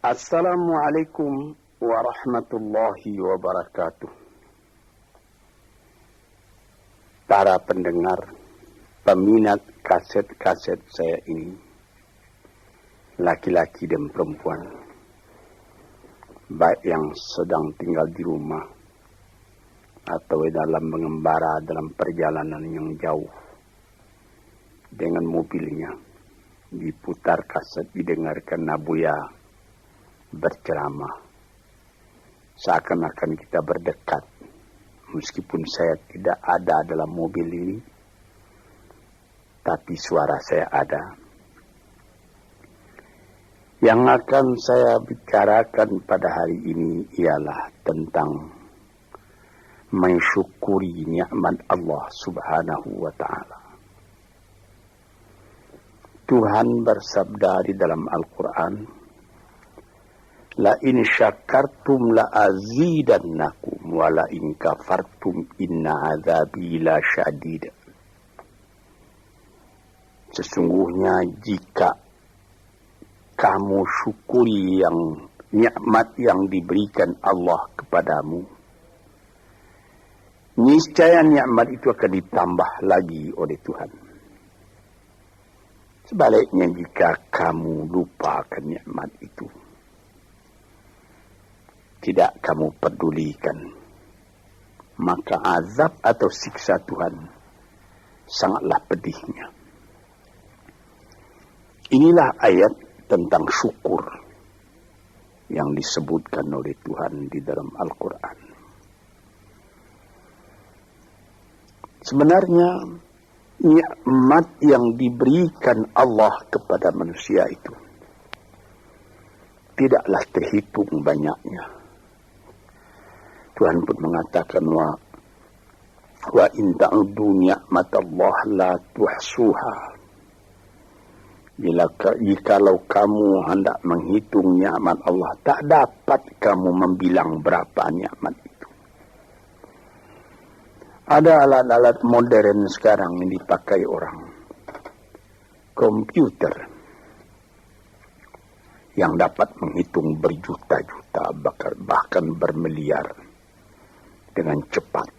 Assalamualaikum warahmatullahi wabarakatuh. Para pendengar, peminat kaset-kaset saya ini, laki-laki dan perempuan, baik yang sedang tinggal di rumah atau dalam mengembara dalam perjalanan yang jauh dengan mobilnya, diputar kaset, didengarkan Nabuya berceramah, seakan-akan kita berdekat, meskipun saya tidak ada dalam mobil ini, tapi suara saya ada. Yang akan saya bicarakan pada hari ini ialah tentang mensyukuri nikmat Allah Subhanahu wa ta'ala. Tuhan bersabda di dalam Al-Quran, la in syakartum la azidannakum wa la in kafartum inna azabi la syadid. Sesungguhnya jika kamu syukuri yang nikmat yang diberikan Allah kepadamu, niscaya nikmat itu akan ditambah lagi oleh Tuhan. Sebaliknya jika kamu lupakan nikmat itu, tidak kamu pedulikan, maka azab atau siksa Tuhan sangatlah pedihnya. Inilah ayat tentang syukur yang disebutkan oleh Tuhan di dalam Al-Quran. Sebenarnya nikmat yang diberikan Allah kepada manusia itu tidaklah terhitung banyaknya. Tuhan pun mengatakan wa in ta'uddu ni'matallah la tuhsuha. Jikalau kamu hendak menghitung nikmat Allah, tak dapat kamu membilang berapa nikmat itu. Ada alat-alat modern sekarang yang dipakai orang, komputer, yang dapat menghitung berjuta-juta, bahkan bermiliar dengan cepat.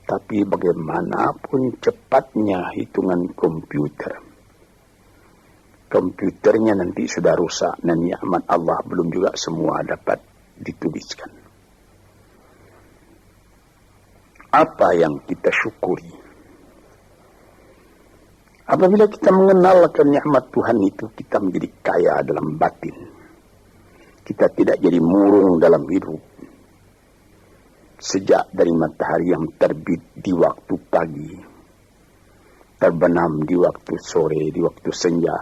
Tapi bagaimanapun cepatnya hitungan komputernya nanti sudah rusak dan nikmat Allah belum juga semua dapat dituliskan. Apa yang kita syukuri? Apabila kita mengenalkan nikmat Tuhan itu, kita menjadi kaya dalam batin. Kita tidak jadi murung dalam hidup. Sejak dari matahari yang terbit di waktu pagi, terbenam di waktu sore, di waktu senja,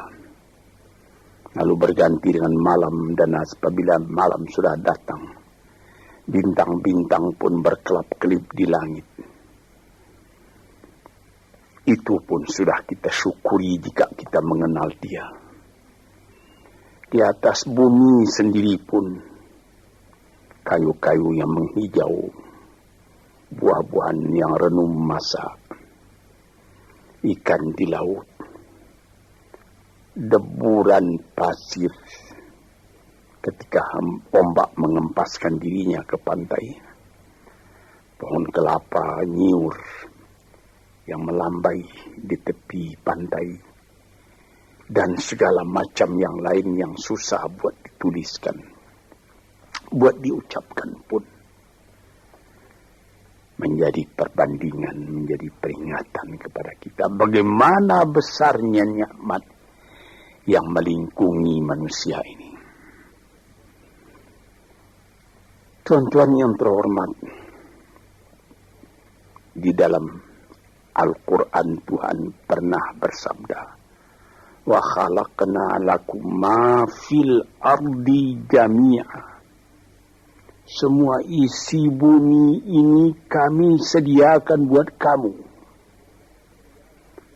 lalu berganti dengan malam, dan apabila malam sudah datang, bintang-bintang pun berkelap-kelip di langit. Itu pun sudah kita syukuri jika kita mengenal Dia. Di atas bumi sendiri pun kayu-kayu yang menghijau, buah-buahan yang renum masak, ikan di laut, deburan pasir ketika ombak mengempaskan dirinya ke pantai, pohon kelapa nyiur yang melambai di tepi pantai, dan segala macam yang lain yang susah buat dituliskan, buat diucapkan pun, menjadi perbandingan, menjadi peringatan kepada kita bagaimana besarnya nikmat yang melingkungi manusia ini. Tuan-tuan yang terhormat, di dalam Al-Quran Tuhan pernah bersabda, wa khalaqna lakum ma fil ardi jami'a. Semua isi bumi ini kami sediakan buat kamu.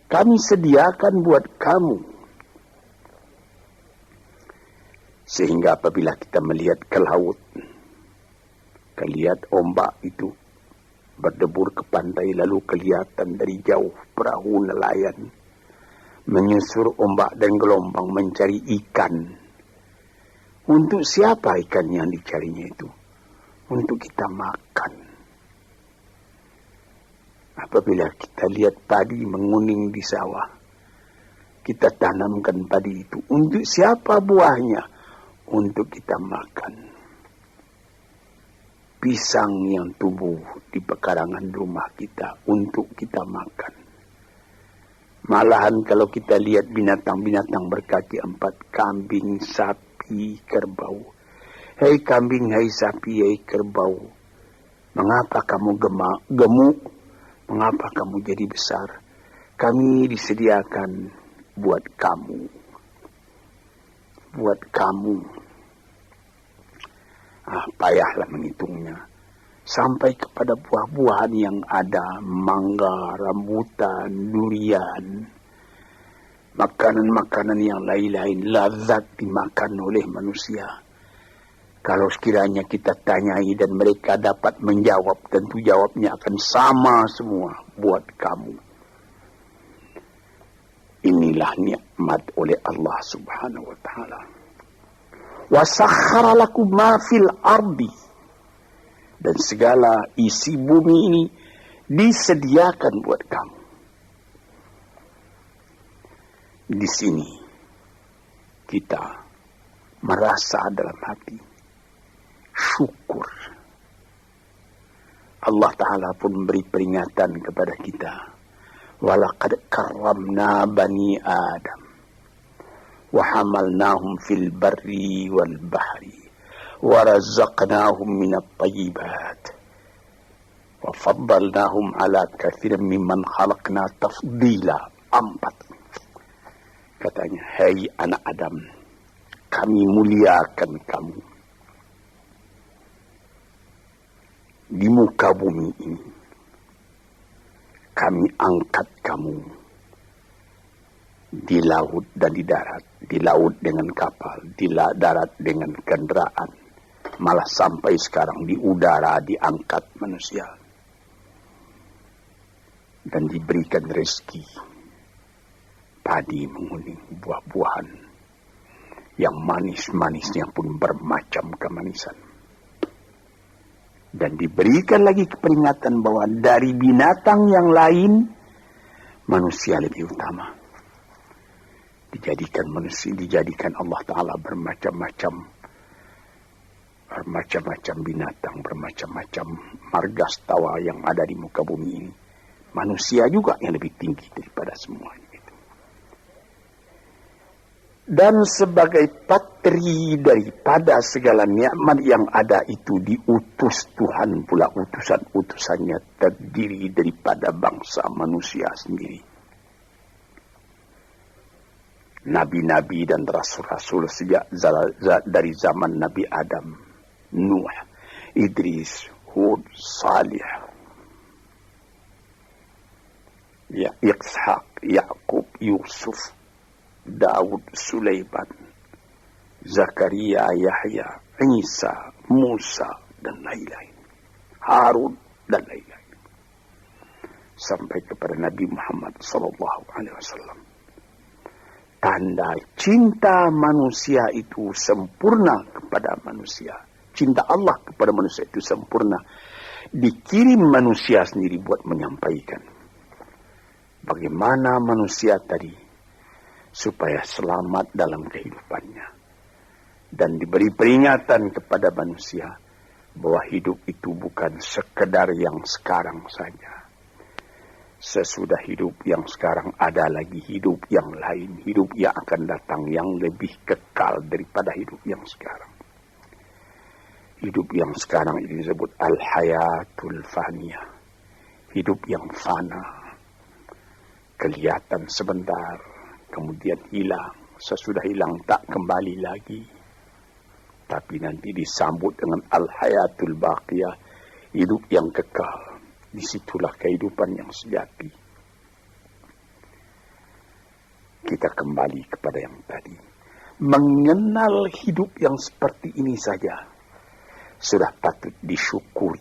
Kami sediakan buat kamu. Sehingga apabila kita melihat ke laut, lihat ombak itu berdebur ke pantai, lalu kelihatan dari jauh perahu nelayan menyusur ombak dan gelombang mencari ikan Untuk siapa ikan yang dicarinya itu? Untuk kita makan. Apabila kita lihat padi menguning di sawah, kita tanamkan padi itu. Untuk siapa buahnya? Untuk kita makan. Pisang yang tumbuh di pekarangan rumah kita untuk kita makan. Malahan kalau kita lihat binatang-binatang berkaki 4, kambing, sapi, kerbau. Hei kambing, hei sapi, hei kerbau, mengapa kamu gemuk? Mengapa kamu jadi besar? Kami disediakan buat kamu. Buat kamu. Payahlah menghitungnya. Sampai kepada buah-buahan yang ada, mangga, rambutan, durian, makanan-makanan yang lain-lain, lazat dimakan oleh manusia. Kalau sekiranya kita tanyai dan mereka dapat menjawab, tentu jawabnya akan sama semua buat kamu. Inilah nikmat oleh Allah Subhanahu wa ta'ala. Wa sakhkhara lakum ma fil ardi. Dan segala isi bumi ini disediakan buat kamu. Di sini kita merasa dalam hati syukur. Allah Ta'ala pun beri peringatan kepada kita. Walaqad karramna bani Adam wa hamalnahum fil barri wal bahri وَرَزَّقْنَاهُمْ مِنَ الطَّيِّبَاتِ وَفَضَّلْنَاهُمْ عَلَى كَثِيرٍ مِّمَّنْ خَلَقْنَا تَفْضِيلًا. 4. Katanya, hai anak Adam, kami muliakan kamu di muka bumi ini. Kami angkat kamu di laut dan di darat. Di laut dengan kapal, di darat dengan kendaraan. Malah sampai sekarang di udara diangkat manusia. Dan diberikan rezeki. Padi menguning, buah-buahan. Yang manis-manisnya pun bermacam kemanisan. Dan diberikan lagi peringatan bahwa dari binatang yang lain, manusia lebih utama. Dijadikan Allah Ta'ala bermacam-macam binatang, bermacam-macam margastawa yang ada di muka bumi ini. Manusia juga yang lebih tinggi daripada semuanya itu. Dan sebagai patri daripada segala nikmat yang ada itu, diutus Tuhan pula, utusan-utusannya terdiri daripada bangsa manusia sendiri. Nabi-nabi dan rasul-rasul sejak dari zaman Nabi Adam, Nuh, Idris, Hud, Salih, Ishaq, Yaqub, Yusuf, Daud, Sulaiman, Zakaria, Yahya, Isa, Musa, dan lain-lain. Harun, dan lain-lain. Sampai kepada Nabi Muhammad SAW. Tanda cinta manusia itu sempurna kepada manusia. Cinta Allah kepada manusia itu sempurna. Dikirim manusia sendiri buat menyampaikan bagaimana manusia tadi supaya selamat dalam kehidupannya. Dan diberi peringatan kepada manusia bahwa hidup itu bukan sekedar yang sekarang saja. Sesudah hidup yang sekarang ada lagi hidup yang lain. Hidup yang akan datang yang lebih kekal daripada hidup yang sekarang. Hidup yang sekarang ini disebut al-hayatul faniyah. Hidup yang fana. Kelihatan sebentar, kemudian hilang. Sesudah hilang tak kembali lagi. Tapi nanti disambut dengan al-hayatul baqiyah. Hidup yang kekal. Disitulah kehidupan yang sejati. Kita kembali kepada yang tadi. Mengenal hidup yang seperti ini saja sudah patut disyukuri.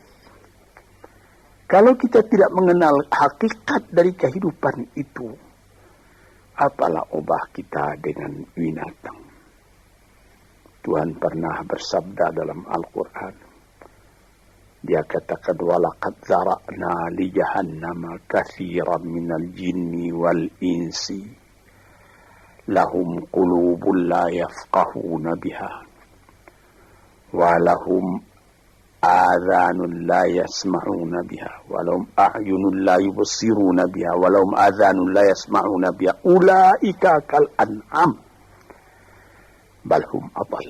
Kalau kita tidak mengenal hakikat dari kehidupan itu, apalah obah kita dengan binatang. Tuhan pernah bersabda dalam Al-Quran. Dia katakan, walaqad zara'na li jahannama katsiran minal jinni wal insi lahum qulubun la yafqahuna biha wa lahum adhanun la yasma'una biha wa lahum a'yunun la yubsiruna biha wa lahum adhanun la yasma'una biha ulaika kal an'am bal hum adall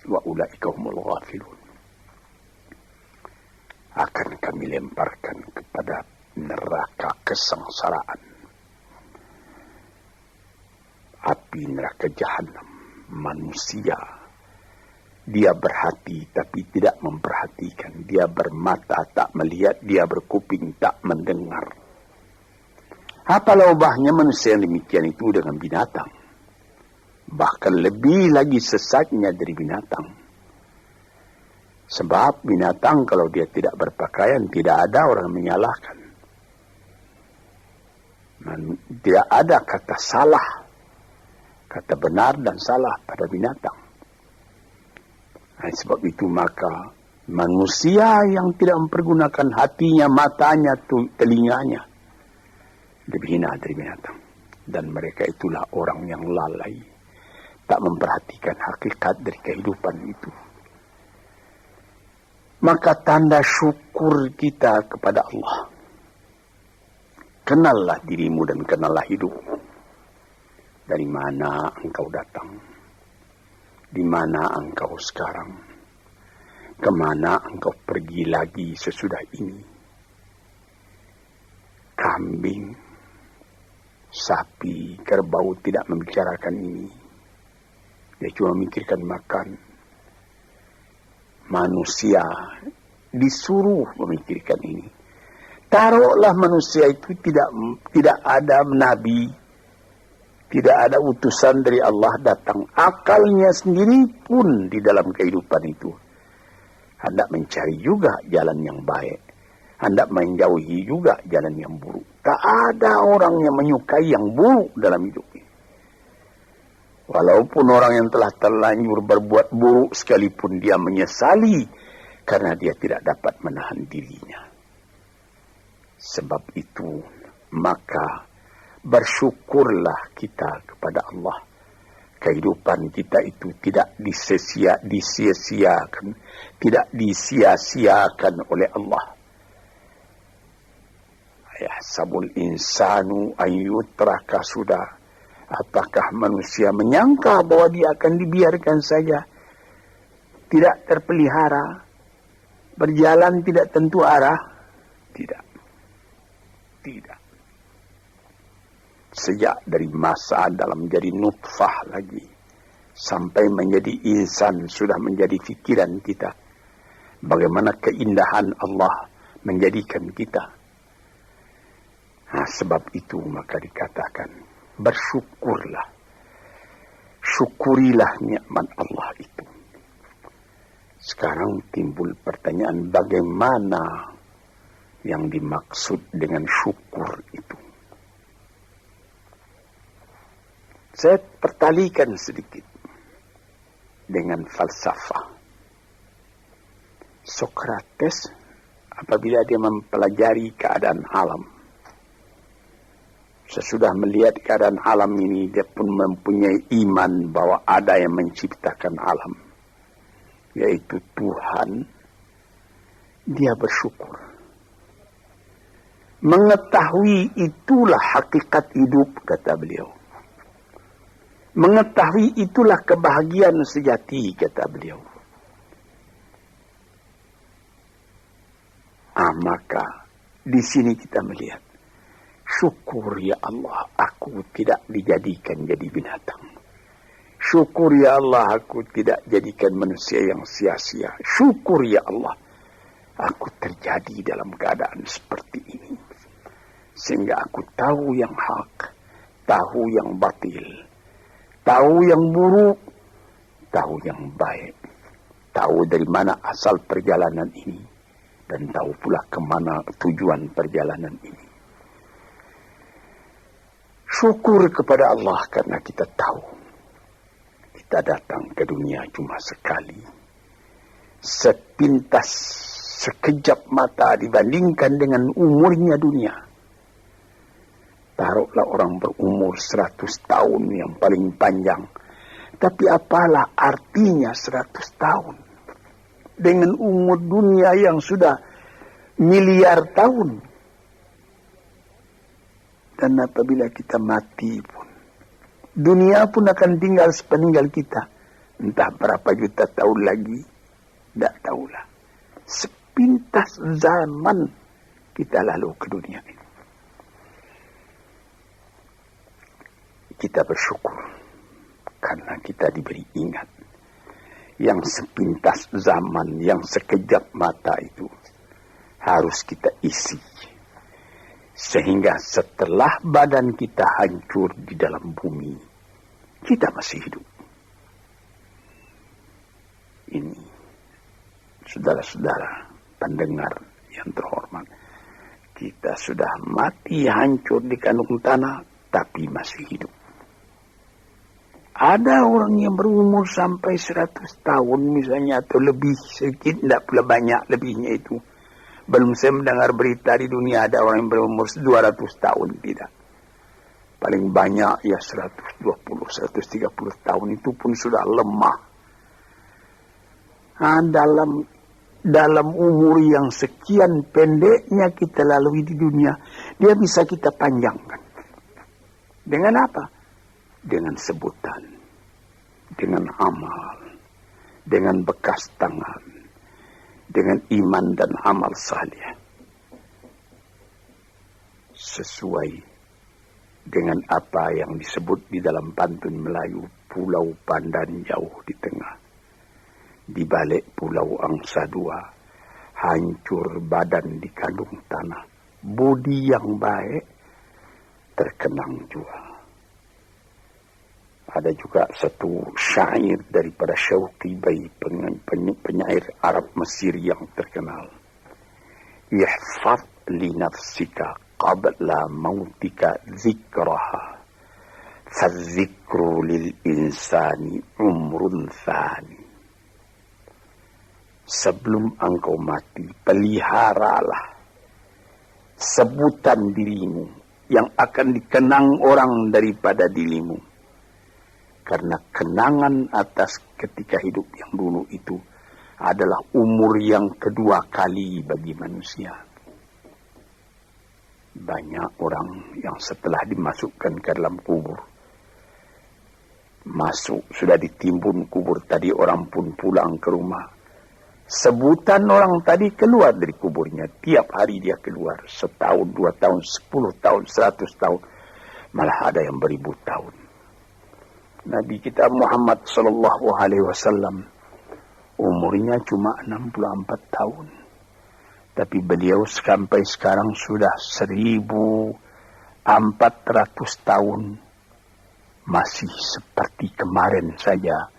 wa ulaika humul ghafilun. Akan kami lemparkan kepada neraka kesengsaraan, api neraka jahanam. Manusia, dia berhati tapi tidak memperhatikan, dia bermata tak melihat, dia berkuping tak mendengar. Apalah ubahnya manusia yang demikian itu dengan binatang? Bahkan lebih lagi sesatnya dari binatang. Sebab binatang kalau dia tidak berpakaian, tidak ada orang menyalahkan. Tidak ada kata salah, kata benar dan salah pada binatang. Nah, sebab itu maka manusia yang tidak mempergunakan hatinya, matanya, telinganya, lebih hina dari binatang. Dan mereka itulah orang yang lalai, tak memperhatikan hakikat dari kehidupan itu. Maka tanda syukur kita kepada Allah. Kenallah dirimu dan kenallah hidupmu. Dari mana engkau datang? Di mana engkau sekarang? Kemana engkau pergi lagi sesudah ini? Kambing, sapi, kerbau tidak membicarakan ini. Dia cuma memikirkan makan. Manusia disuruh memikirkan ini. Taruhlah manusia itu tidak ada nabi, tidak ada utusan dari Allah datang. Akalnya sendiri pun di dalam kehidupan itu hendak mencari juga jalan yang baik, hendak menjauhi juga jalan yang buruk. Tak ada orang yang menyukai yang buruk dalam hidup ini. Walaupun orang yang telah terlanjur berbuat buruk sekalipun dia menyesali karena dia tidak dapat menahan dirinya. Sebab itu maka bersyukurlah kita kepada Allah. Kehidupan kita itu tidak disia-siakan, tidak disia-siakan oleh Allah. Yahsabul insanu an yutraka sudah. Apakah manusia menyangka bahwa dia akan dibiarkan saja, tidak terpelihara, berjalan tidak tentu arah? Tidak. Sejak dari masa dalam menjadi nutfah lagi, sampai menjadi insan sudah menjadi fikiran kita. Bagaimana keindahan Allah menjadikan kita. Nah, sebab itu maka dikatakan, bersyukurlah, syukurilah nikmat Allah itu. Sekarang timbul pertanyaan, bagaimana yang dimaksud dengan syukur itu? Saya pertalikan sedikit dengan falsafah. Sokrates apabila dia mempelajari keadaan alam, sesudah melihat keadaan alam ini, dia pun mempunyai iman bahwa ada yang menciptakan alam, yaitu Tuhan. Dia bersyukur. Mengetahui itulah hakikat hidup, kata beliau. Mengetahui itulah kebahagiaan sejati, kata beliau. Maka di sini kita melihat, syukur ya Allah, aku tidak dijadikan jadi binatang. Syukur ya Allah, aku tidak jadikan manusia yang sia-sia. Syukur ya Allah, aku terjadi dalam keadaan seperti ini. Sehingga aku tahu yang hak, tahu yang batil, tahu yang buruk, tahu yang baik. Tahu dari mana asal perjalanan ini, dan tahu pula kemana tujuan perjalanan ini. Syukur kepada Allah karena kita tahu Kita datang ke dunia cuma sekali. Sepintas, sekejap mata dibandingkan dengan umurnya dunia. Taruhlah orang berumur 100 tahun yang paling panjang. Tapi apalah artinya 100 tahun? Dengan umur dunia yang sudah miliar tahun. Dan apabila kita mati pun, dunia pun akan tinggal sepeninggal kita. Entah berapa juta tahun lagi, tidak tahulah. Sepintas zaman kita lalu ke dunia ini. Kita bersyukur karena kita diberi ingat. Yang sepintas zaman, yang sekejap mata itu harus kita isi. Sehingga setelah badan kita hancur di dalam bumi, kita masih hidup. Ini, saudara-saudara pendengar yang terhormat, kita sudah mati hancur di kandung tanah, tapi masih hidup. Ada orang yang berumur sampai 100 tahun misalnya, atau lebih sedikit, tidak pula banyak lebihnya itu. Belum saya mendengar berita di dunia ada orang yang berumur 200 tahun, tidak. Paling banyak ya 120, 130 tahun, itu pun sudah lemah. Nah, dalam umur yang sekian pendeknya kita lalui di dunia, dia bisa kita panjangkan. Dengan apa? Dengan sebutan, dengan amal, dengan bekas tangan, dengan iman dan amal saleh. Sesuai dengan apa yang disebut di dalam pantun Melayu, Pulau Pandan jauh di tengah. Di balik Pulau Angsa Dua, hancur badan di kandung tanah. Budi yang baik terkenang jua. Ada juga satu syair daripada Syauqi Bai, penyair Arab Mesir yang terkenal. Ihfaz li nafsika qabla mautika zikraha, fadzikru lil insani umrun thani. Sebelum engkau mati, peliharalah sebutan dirimu yang akan dikenang orang daripada dirimu. Karena kenangan atas ketika hidup yang dulu itu adalah umur yang kedua kali bagi manusia. Banyak orang yang setelah dimasukkan ke dalam kubur, masuk, sudah ditimbun kubur tadi, orang pun pulang ke rumah. Sebutan orang tadi keluar dari kuburnya. Tiap hari dia keluar. 1 tahun, 2 tahun, 10 tahun, 100 tahun. Malah ada yang beribu tahun. Nabi kita Muhammad sallallahu alaihi wasallam umurnya cuma 64 tahun. Tapi beliau sampai sekarang sudah 1400 tahun. Masih seperti kemarin saja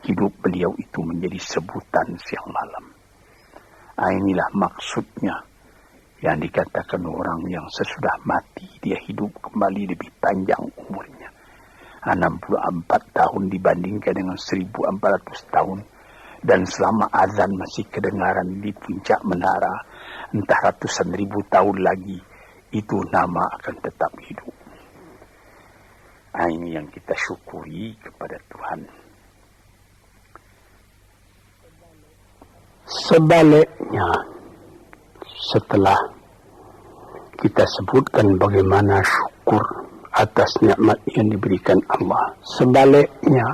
hidup beliau itu menjadi sebutan siang malam. Inilah maksudnya yang dikatakan orang yang sesudah mati dia hidup kembali lebih panjang umurnya. 64 tahun dibandingkan dengan 1400 tahun. Dan selama azan masih kedengaran di puncak menara, entah ratusan ribu tahun lagi, itu nama akan tetap hidup. Ini yang kita syukuri kepada Tuhan. Sebaliknya, setelah kita sebutkan bagaimana syukur atas nikmat yang diberikan Allah, sebaliknya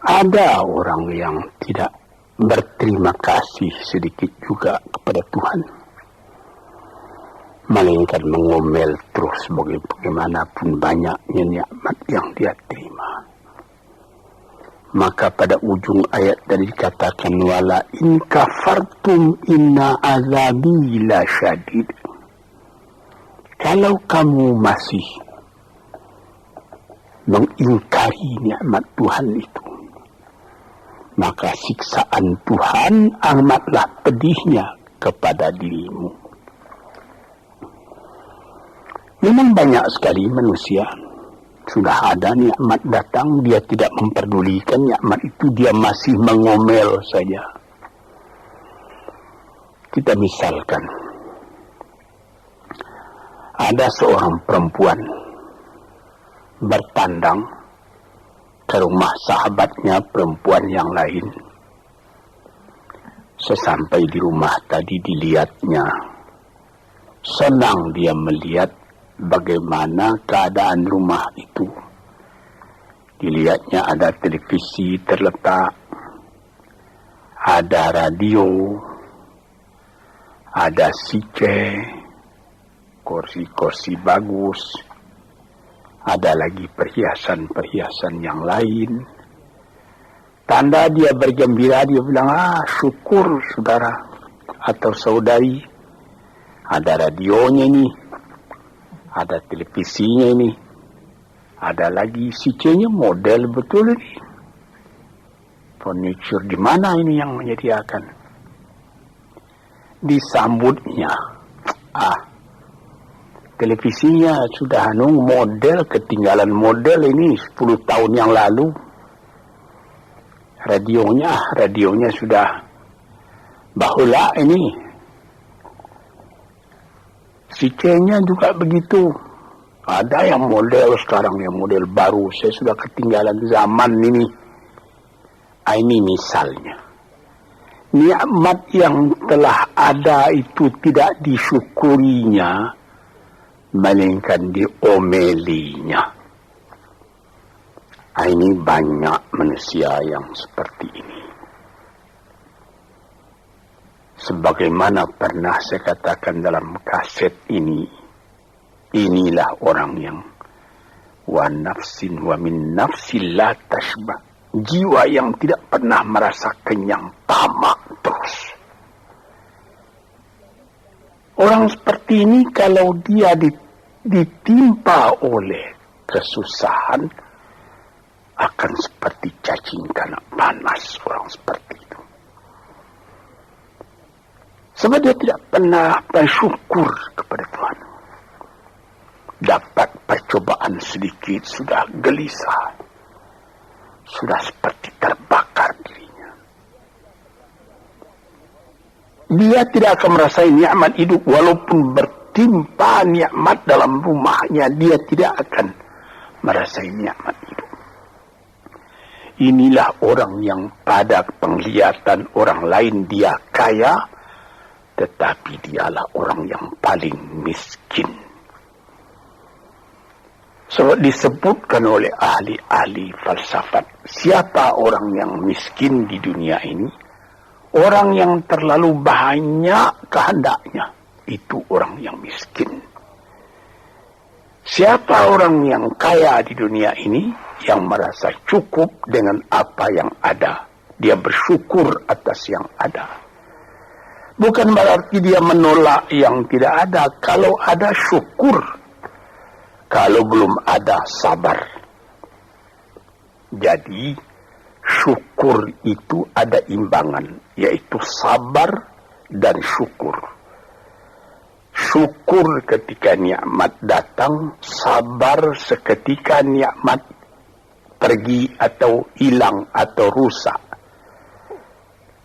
ada orang yang tidak berterima kasih sedikit juga kepada Tuhan, melainkan mengomel terus bagaimanapun banyaknya nikmat yang dia terima. Maka pada ujung ayat tadi dikatakan, wala in kafartum inna azabi la syadid. Kalau kamu masih mengingkari nikmat Tuhan itu, maka siksaan Tuhan amatlah pedihnya kepada dirimu. Memang banyak sekali manusia Sudah ada nikmat datang, dia tidak memperdulikan nikmat itu, dia masih mengomel saja. Kita misalkan, ada seorang perempuan bertandang ke rumah sahabatnya perempuan yang lain. Sesampai di rumah tadi dilihatnya, senang dia melihat bagaimana keadaan rumah itu. Dilihatnya ada televisi terletak, ada radio, ada sice, kursi-kursi bagus, ada lagi perhiasan-perhiasan yang lain. Tanda dia bergembira, dia bilang, syukur saudara atau saudari, ada radionya ini, ada televisinya ini, ada lagi sicenya model betul ini. Furniture di mana ini yang menyediakan? Disambutnya, televisinya sudah model, ketinggalan model ini 10 tahun yang lalu. Radionya sudah bahula ini. Sicenya juga begitu. Ada yang model sekarang, yang model baru. Saya sudah ketinggalan zaman ini. Ini misalnya. Nikmat yang telah ada itu tidak disyukurinya, melainkan diomelinya. Ini banyak manusia yang seperti ini. Sebagaimana pernah saya katakan dalam kaset ini, inilah orang yang wa nafsin wa min nafsin la tashba, jiwa yang tidak pernah merasa kenyang, tamak terus. Orang seperti ini kalau dia ditimpa oleh kesusahan, akan seperti cacing kena panas orang seperti itu. Sebab dia tidak pernah bersyukur kepada Tuhan. Dapat percobaan sedikit, sudah gelisah. Sudah seperti terbakar dirinya. Dia tidak akan merasakan nikmat hidup, walaupun bertimpa nikmat dalam rumahnya, dia tidak akan merasakan nikmat hidup. Inilah orang yang pada penglihatan orang lain dia kaya, tetapi dialah orang yang paling miskin. Sebab disebutkan oleh ahli-ahli falsafat, siapa orang yang miskin di dunia ini? Orang yang terlalu banyak kehendaknya, itu orang yang miskin. Siapa orang yang kaya di dunia ini? Yang merasa cukup dengan apa yang ada. Dia bersyukur atas yang ada. Bukan berarti dia menolak yang tidak ada. Kalau ada, syukur. Kalau belum ada, sabar. Jadi, syukur itu ada imbangan, yaitu sabar dan syukur. Syukur ketika nikmat datang, sabar seketika nikmat pergi atau hilang atau rusak.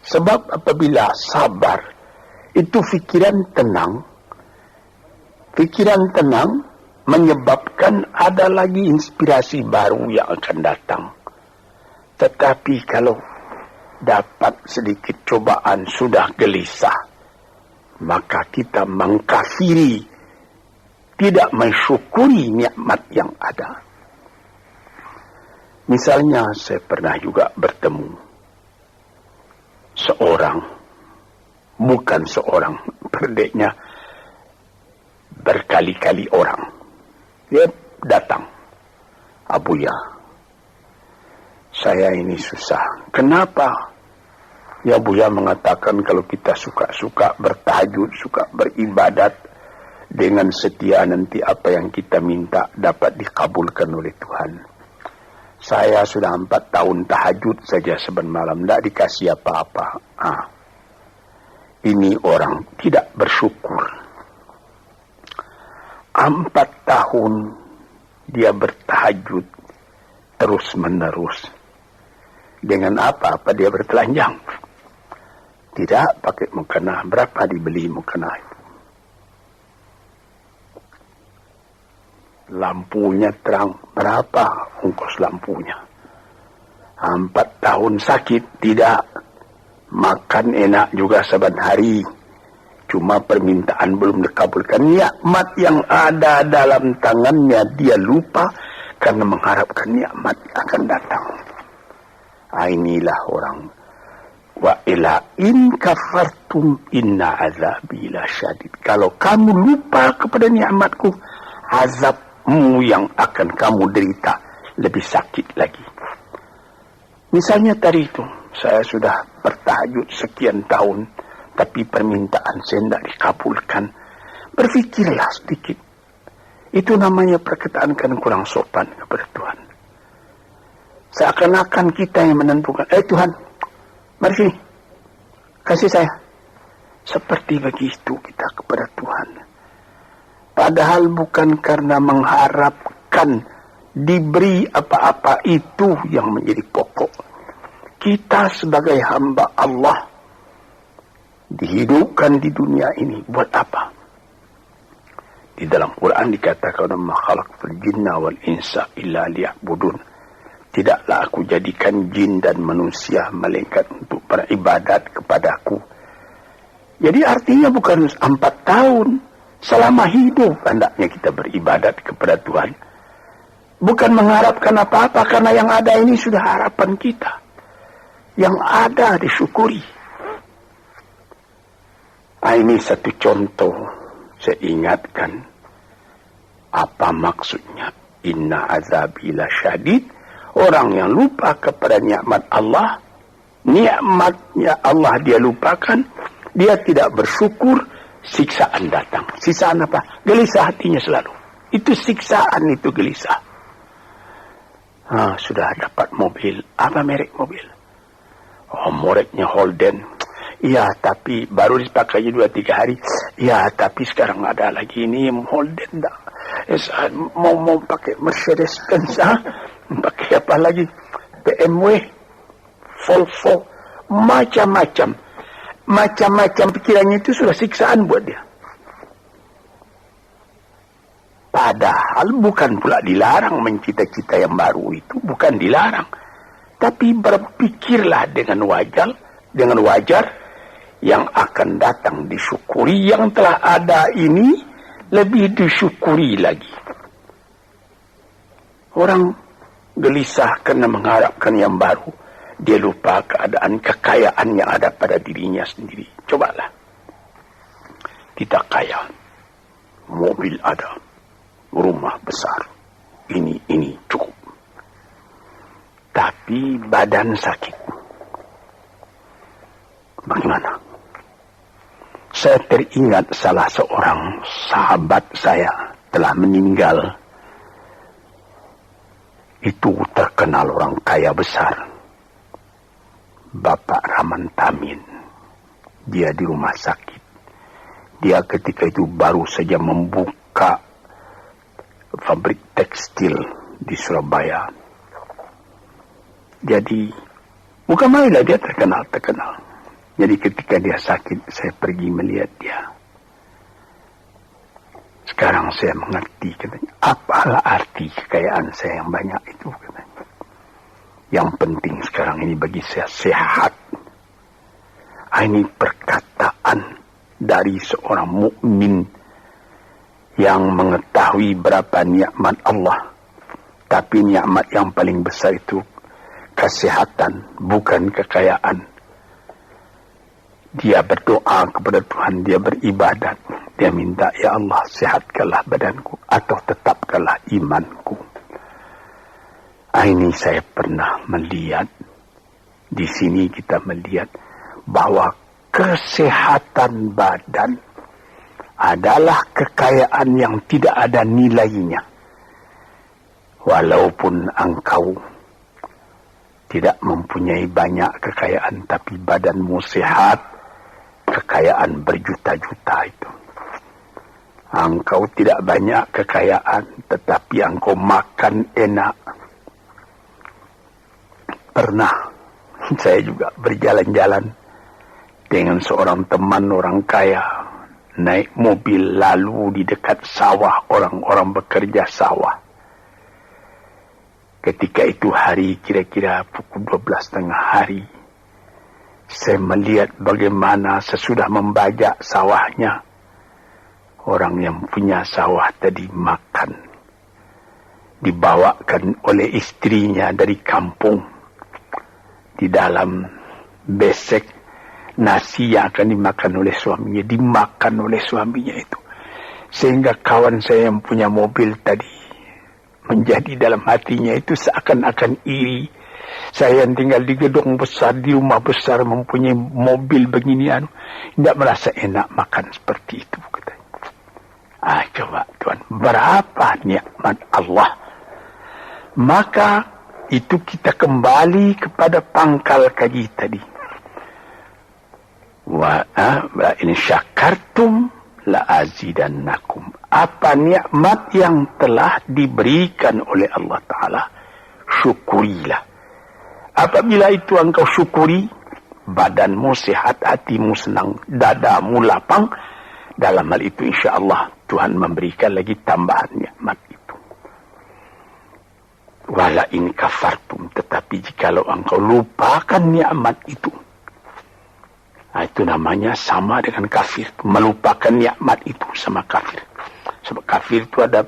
Sebab apabila sabar, itu pikiran tenang. Pikiran tenang menyebabkan ada lagi inspirasi baru yang akan datang. Tetapi kalau dapat sedikit cobaan sudah gelisah, maka kita mengkafiri, tidak mensyukuri nikmat yang ada. Misalnya saya pernah juga bertemu seorang, bukan seorang, berdeknya berkali-kali orang. Dia datang, Abuya, saya ini susah. Kenapa? Ya Buya mengatakan kalau kita suka-suka bertahajud, suka beribadat dengan setia, nanti apa yang kita minta dapat dikabulkan oleh Tuhan. Saya sudah 4 tahun tahajud saja saban malam, tidak dikasih apa-apa. Ini orang tidak bersyukur. 4 tahun dia bertahajud terus menerus. Dengan apa dia bertelanjang? Tidak pakai mukena. Berapa dibeli mukena itu? Lampunya terang. Berapa ongkos lampunya? 4 tahun sakit. Tidak. Makan enak juga saban hari. Cuma permintaan belum dikabulkan. Nikmat yang ada dalam tangannya dia lupa karena mengharapkan nikmat akan datang. Inilah orang. Wa ila in kafartum inna azabi lasyadid. Kalau kamu lupa kepada nikmatku, azabmu yang akan kamu derita lebih sakit lagi. Misalnya tadi itu, saya sudah bertahajud sekian tahun, tapi permintaan saya tidak dikabulkan. Berfikirlah sedikit. Itu namanya perkataan kan kurang sopan kepada Tuhan. Seakan-akan kita yang menentukan. Tuhan, mari sini. Kasih saya. Seperti begitu kita kepada Tuhan. Padahal bukan karena mengharapkan diberi apa-apa itu yang menjadi pokok. Kita sebagai hamba Allah dihidupkan di dunia ini buat apa? Di dalam Quran dikatakan ma khalaqtul jinna wal insa illa liya'budun. Tidaklah aku jadikan jin dan manusia melainkan untuk beribadat kepadaku. Jadi artinya bukan 4 tahun. Selama hidup hendaknya kita beribadat kepada Tuhan. Bukan mengharapkan apa-apa karena yang ada ini sudah harapan kita. Yang ada disyukuri. Ini satu contoh. Saya ingatkan. Apa maksudnya? Inna azabi lasyadid. Orang yang lupa kepada nikmat Allah, nikmatnya Allah dia lupakan, dia tidak bersyukur, siksaan datang. Siksaan apa? Gelisah hatinya selalu. Itu siksaan, itu gelisah. Sudah dapat mobil. Apa merek mobil? Mereknya Holden. Iya, tapi baru dipakainya 2-3 hari. Iya, tapi sekarang ada lagi ini Holden. Mau pakai Mercedes Benz. Pakai apa lagi? BMW, Volvo, macam-macam. Macam-macam pikirannya itu sudah siksaan buat dia. Padahal bukan pula dilarang mencita-cita yang baru itu. Bukan dilarang. Tapi berpikirlah dengan wajar yang akan datang disyukuri. Yang telah ada ini lebih disyukuri lagi. Orang gelisah karena mengharapkan yang baru. Dia lupa keadaan kekayaan yang ada pada dirinya sendiri. Cobalah. Kita kaya. Mobil ada. Rumah besar. Ini cukup. Tapi badan sakit. Bagaimana? Saya teringat salah seorang sahabat saya telah meninggal. Itu terkenal orang kaya besar. Bapak Rahman Tamin. Dia di rumah sakit. Dia ketika itu baru saja membuka pabrik tekstil di Surabaya. Jadi, bukan main lah dia terkenal. Jadi ketika dia sakit, saya pergi melihat dia. Sekarang saya mengerti, katanya. Apalah arti kekayaan saya yang banyak itu, katanya. Yang penting sekarang ini bagi saya sehat. Ini perkataan dari seorang mukmin yang mengetahui berapa nikmat Allah. Tapi nikmat yang paling besar itu kesehatan, bukan kekayaan. Dia berdoa kepada Tuhan, dia beribadat. Dia minta, ya Allah, sehatkanlah badanku atau tetapkanlah imanku. Ini saya pernah melihat. Di sini kita melihat bahwa kesehatan badan adalah kekayaan yang tidak ada nilainya. Walaupun engkau tidak mempunyai banyak kekayaan, tapi badanmu sehat, kekayaan berjuta-juta itu. Engkau tidak banyak kekayaan, tetapi engkau makan enak. Pernah saya juga berjalan-jalan dengan seorang teman orang kaya, naik mobil lalu di dekat sawah, orang-orang bekerja sawah. Ketika itu hari kira-kira pukul 12.30 hari, saya melihat bagaimana sesudah membajak sawahnya, orang yang punya sawah tadi makan. Dibawakan oleh istrinya dari kampung. Di dalam besek nasi yang akan dimakan oleh suaminya, dimakan oleh suaminya itu. Sehingga kawan saya yang punya mobil tadi, menjadi dalam hatinya itu seakan-akan iri. Saya yang tinggal di gedung besar, di rumah besar, mempunyai mobil beginian, tidak merasa enak makan seperti itu, katanya. Coba Tuhan, berapa nikmat Allah. Maka itu kita kembali kepada pangkal kaji tadi. Wa in syakartum la azidannakum. Apa nikmat yang telah diberikan oleh Allah Ta'ala, syukurilah. Apabila itu engkau syukuri, badanmu sehat, hatimu senang, dadamu lapang, dalam hal itu insya Allah Tuhan memberikan lagi tambahan nikmat itu. Wala in kafartum, tetapi jikalau engkau lupakan nikmat itu, itu namanya sama dengan kafir. Melupakan nikmat itu sama kafir. Sebab kafir itu ada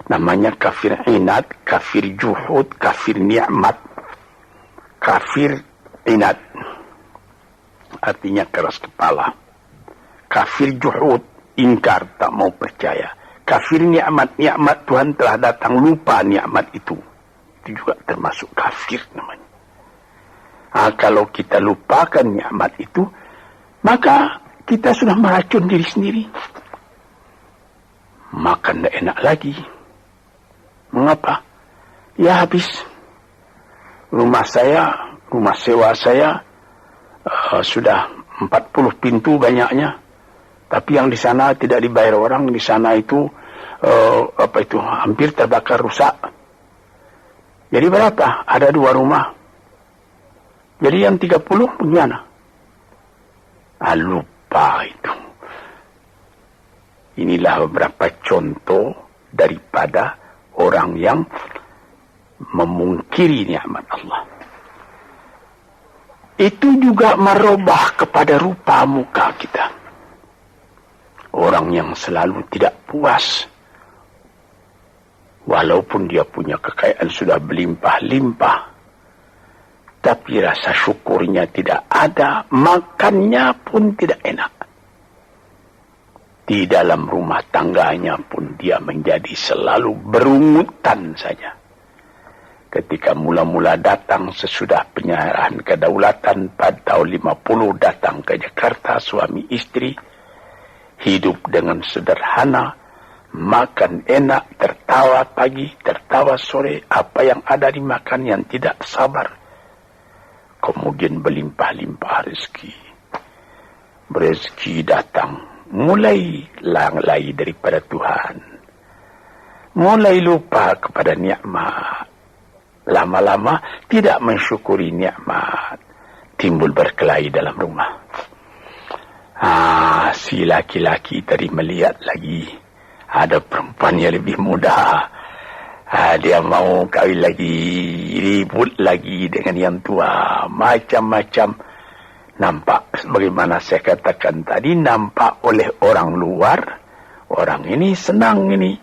namanya kafir inad, kafir juhud, kafir nikmat. Kafir inad artinya keras kepala. Kafir juhud, ingkar, tak mau percaya. Kafir nikmat, nikmat Tuhan telah datang, lupa nikmat itu. Itu juga termasuk kafir namanya. Kalau kita lupakan nikmat itu, maka kita sudah meracun diri sendiri. Makan tidak enak lagi. Mengapa? Ya habis. Rumah sewa saya sudah 40 pintu banyaknya. Tapi yang di sana tidak dibayar orang. Di sana itu hampir terbakar, rusak. Jadi berapa? Ada 2 rumah. Jadi yang 30 bagaimana? Lupa itu. Inilah beberapa contoh daripada orang yang memungkiri nikmat Allah. Itu juga merubah kepada rupa muka kita. Orang yang selalu tidak puas, walaupun dia punya kekayaan sudah berlimpah-limpah, tapi rasa syukurnya tidak ada, makannya pun tidak enak. Di dalam rumah tangganya pun dia menjadi selalu berungutan saja. Ketika mula-mula datang sesudah penyerahan kedaulatan pada tahun 50 datang ke Jakarta, suami istri hidup dengan sederhana, makan enak, tertawa pagi, tertawa sore, apa yang ada dimakan yang tidak sabar. Kemudian berlimpah-limpah rezeki. Rezeki datang, mulai lalai daripada Tuhan. Mulai lupa kepada nikmat. Lama-lama tidak mensyukuri nikmat. Timbul berkelahi dalam rumah. Si laki-laki tadi melihat lagi ada perempuan yang lebih muda. Dia mau kawin lagi, ribut lagi dengan yang tua, macam-macam. Nampak sebagaimana saya katakan tadi, nampak oleh orang luar, orang ini senang ini.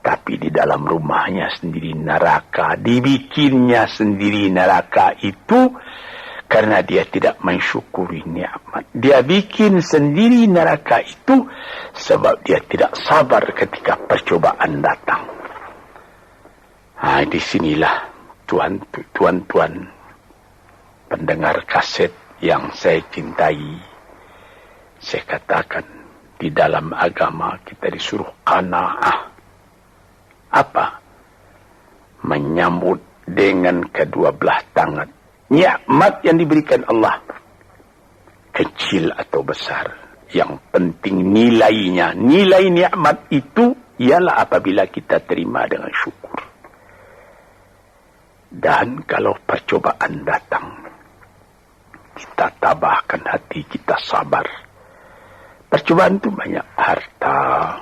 Tapi di dalam rumahnya sendiri neraka, dibikinnya sendiri neraka itu karena dia tidak mensyukuri nikmat. Dia bikin sendiri neraka itu sebab dia tidak sabar ketika percobaan datang. Di sinilah tuan-tuan pendengar kaset yang saya cintai. Saya katakan di dalam agama kita disuruh qanaah. Apa? Menyambut dengan kedua belah tangan nikmat yang diberikan Allah, kecil atau besar, Yang penting nilainya. Nilai nikmat itu ialah apabila kita terima dengan syukur. Dan kalau percobaan datang, kita tabahkan hati, kita sabar. Percobaan itu banyak. Harta,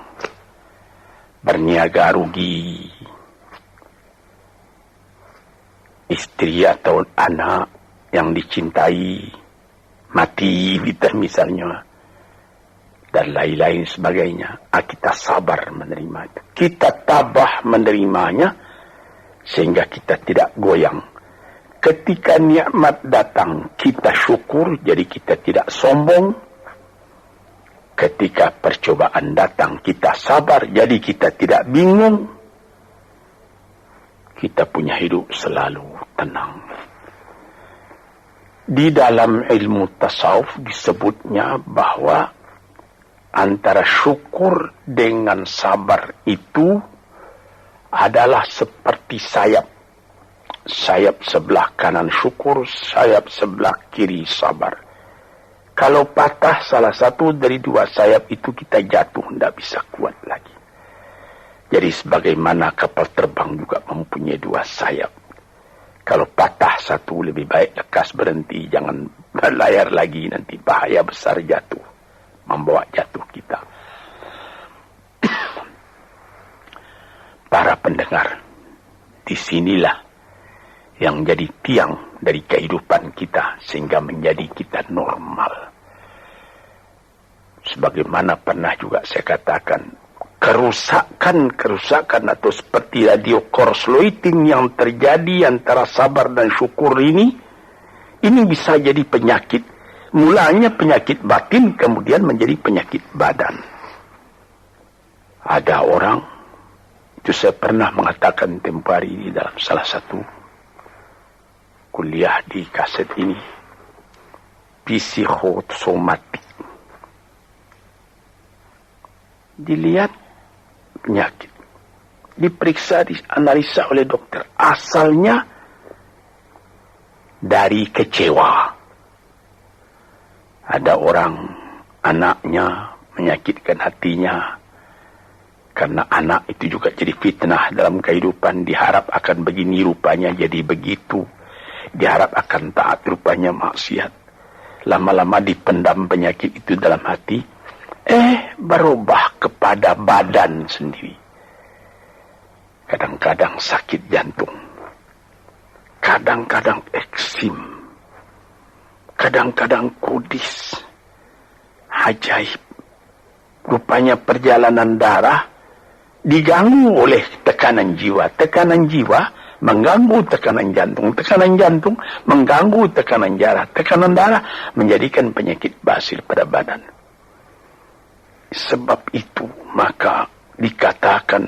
berniaga rugi, istri atau anak yang dicintai mati misalnya, dan lain-lain sebagainya. Kita sabar menerima itu. Kita tabah menerimanya sehingga kita tidak goyang. Ketika nikmat datang, kita syukur, jadi kita tidak sombong. Ketika percobaan datang, kita sabar, jadi kita tidak bingung. Kita punya hidup selalu tenang. Di dalam ilmu tasawuf disebutnya bahwa antara syukur dengan sabar itu adalah seperti sayap. Sayap sebelah kanan syukur, sayap sebelah kiri sabar. Kalau patah salah satu dari dua sayap itu, kita jatuh, tidak bisa kuat lagi. Jadi sebagaimana kapal terbang juga mempunyai dua sayap. Kalau patah satu, lebih baik lekas berhenti, jangan berlayar lagi, nanti bahaya besar jatuh, membawa jatuh kita. Para pendengar, disinilah yang jadi tiang dari kehidupan kita sehingga menjadi kita normal. Sebagaimana pernah juga saya katakan, kerusakan atau seperti radio korsleting yang terjadi antara sabar dan syukur ini bisa jadi penyakit. Mulanya penyakit batin, kemudian menjadi penyakit badan. Ada orang, itu saya pernah mengatakan tempoh hari ini dalam salah satu kuliah di kaset ini, psikosomatik. Dilihat penyakit, diperiksa, dianalisa oleh dokter. Asalnya dari kecewa. Ada orang, anaknya menyakitkan hatinya, karena anak itu juga jadi fitnah dalam kehidupan. Diharap akan begini, rupanya jadi begitu. Diharap akan taat, rupanya maksiat. Lama-lama dipendam penyakit itu dalam hati, berubah kepada badan sendiri. Kadang-kadang sakit jantung, kadang-kadang eksim, kadang-kadang kudis. Ajaib. Rupanya perjalanan darah diganggu oleh tekanan jiwa. Tekanan jiwa mengganggu tekanan jantung. Tekanan jantung mengganggu tekanan darah. Tekanan darah menjadikan penyakit basil pada badan. Sebab itu maka dikatakan,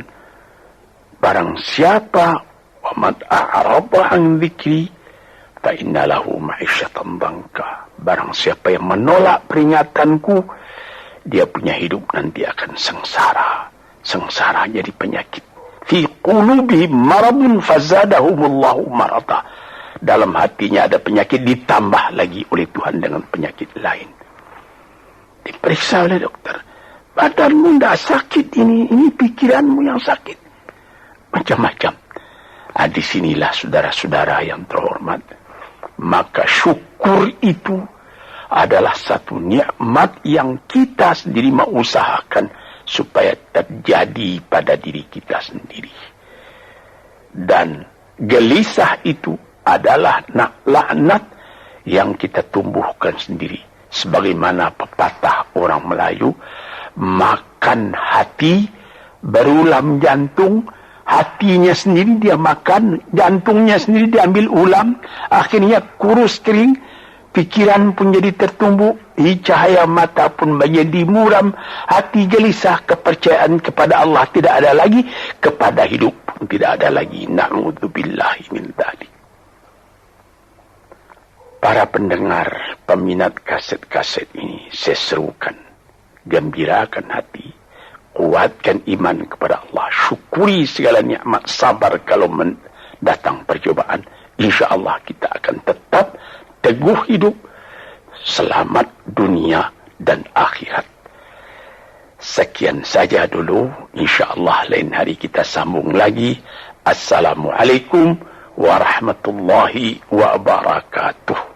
barang siapa waman a'rada an dzikri fa innalahu ma'isyatan dhanka. Barang siapa yang menolak peringatanku, dia punya hidup nanti akan sengsara. Sengsara jadi penyakit. Fi qulubihim maradun fazadahumullahu marada. Dalam hatinya ada penyakit, ditambah lagi oleh Tuhan dengan penyakit lain. Diperiksa oleh dokter. Badanmu tidak sakit ini pikiranmu yang sakit. Macam-macam. Disinilah saudara-saudara yang terhormat. Maka syukur itu adalah satu nikmat yang kita sendiri mengusahakan supaya terjadi pada diri kita sendiri. Dan gelisah itu adalah laknat yang kita tumbuhkan sendiri. Sebagaimana pepatah orang Melayu, makan hati, berulam jantung. Hatinya sendiri dia makan, jantungnya sendiri diambil ulam, akhirnya kurus kering, pikiran pun jadi tertumbuk, cahaya mata pun menjadi muram, hati gelisah, kepercayaan kepada Allah tidak ada lagi, kepada hidup pun tidak ada lagi. Na'udzubillahi min dzalik. Para pendengar, peminat kaset-kaset ini, saya serukan, gembirakan hati, kuatkan iman kepada Allah, syukuri segala nikmat, sabar kalau datang percobaan. Insya Allah kita akan tetap teguh hidup, selamat dunia dan akhirat. Sekian saja dulu. InsyaAllah lain hari kita sambung lagi. Assalamualaikum warahmatullahi wabarakatuh.